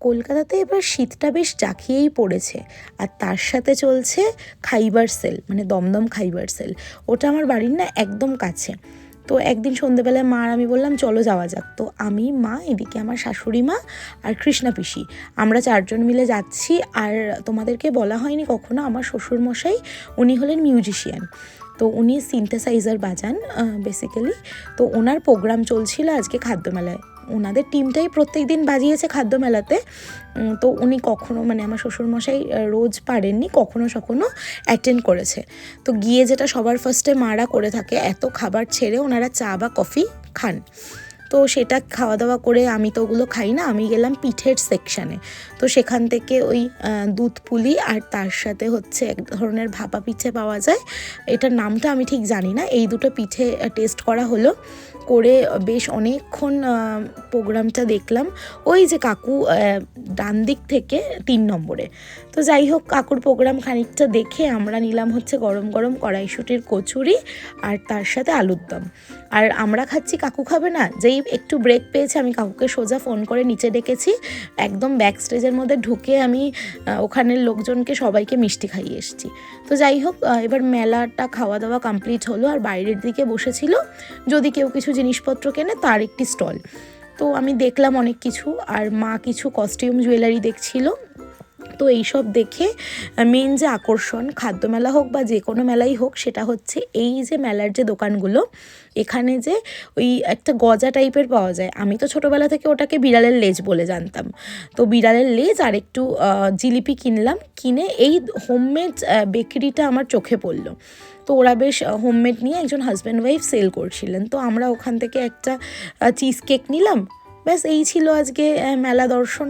কলকাতাতে এবার শীতটা বেশ জাঁকিয়েই পড়েছে, আর তার সাথে চলছে খাইবার সেল, মানে দমদম খাইবার সেল। ওটা আমার বাড়ির না একদম কাছে। তো একদিন সন্ধেবেলায় মা আর আমি বললাম চলো যাওয়া যাক। তো আমি, মা, এদিকে আমার শাশুড়ি মা আর কৃষ্ণা পিসি, আমরা 4জন মিলে যাচ্ছি। আর তোমাদেরকে বলা হয়নি কখনো, আমার শ্বশুরমশাই উনি হলেন মিউজিশিয়ান। তো উনি সিনথেসাইজার বাজান বেসিক্যালি। তো ওনার প্রোগ্রাম চলছিল আজকে খাদ্যমেলায়। ওনাদের টিমটাই প্রত্যেক দিন বাজিয়েছে খাদ্যমেলাতে। তো উনি কখনো, মানে আমার শ্বশুরমশাই রোজ পারেননি, কখনো অ্যাটেন্ড করেছে। তো গিয়ে যেটা সবার ফার্স্টে মারা করে থাকে, এত খাবার ছেড়ে ওনারা চা বা কফি খান। তো সেটা খাওয়া দাওয়া করে, আমি তো ওগুলো খাই না, আমি গেলাম পিঠের সেকশানে। তো সেখান থেকে ওই দুধ পুলি আর তার সাথে হচ্ছে এক ধরনের ভাপা পিঠে পাওয়া যায়, এটার নামটা আমি ঠিক জানি না। এই দুটো পিঠে টেস্ট করা হলো, করে বেশ অনেকক্ষণ প্রোগ্রামটা দেখলাম। ওই যে কাকু ডান দিক থেকে 3 নম্বরে। তো যাই হোক, কাকুর প্রোগ্রাম খানিকটা দেখে আমরা নিলাম হচ্ছে গরম গরম কড়াইশুঁটির কচুরি আর তার সাথে আলুর দম। আর আমরা খাচ্ছি, কাকু খাবে না। যেই একটু ব্রেক পেয়েছে, আমি কাকুকে সোজা ফোন করে নিচে ডেকেছি। একদম ব্যাক স্টেজের মধ্যে ঢুকে আমি ওখানের লোকজনকে সবাইকে মিষ্টি খাইয়ে এসেছি। তো যাই হোক, এবার মেলাটা খাওয়া দাওয়া কমপ্লিট হলো, আর বাইরের দিকে বসেছিল যদি কেউ কিছু জিনিসপত্র কেনে তার একটি স্টল। তো আমি দেখলাম অনেক কিছু, আর মা কিছু কস্টিউম জুয়েলারি দেখছিল। তো এইসব দেখে মেন যে আকর্ষণ, খাদ্যমেলা হোক বা যে কোনো মেলাই হোক, সেটা হচ্ছে এই যে মেলার যে দোকানগুলো, এখানে যে ওই একটা গজা টাইপের পাওয়া যায়। আমি তো ছোটোবেলা থেকে ওটাকে বিড়ালের লেজ বলে জানতাম। তো বিড়ালের লেজ আর একটু জিলিপি কিনলাম। কিনে এই হোমমেড বেকারিটা আমার চোখে পড়লো। তো ওরা বেশ হোমমেড নিয়ে একজন হাজব্যান্ড ওয়াইফ সেল করছিলেন। তো আমরা ওখান থেকে একটা চিজ কেক নিলাম। ব্যাস এই ছিল আজকে মেলা দর্শন।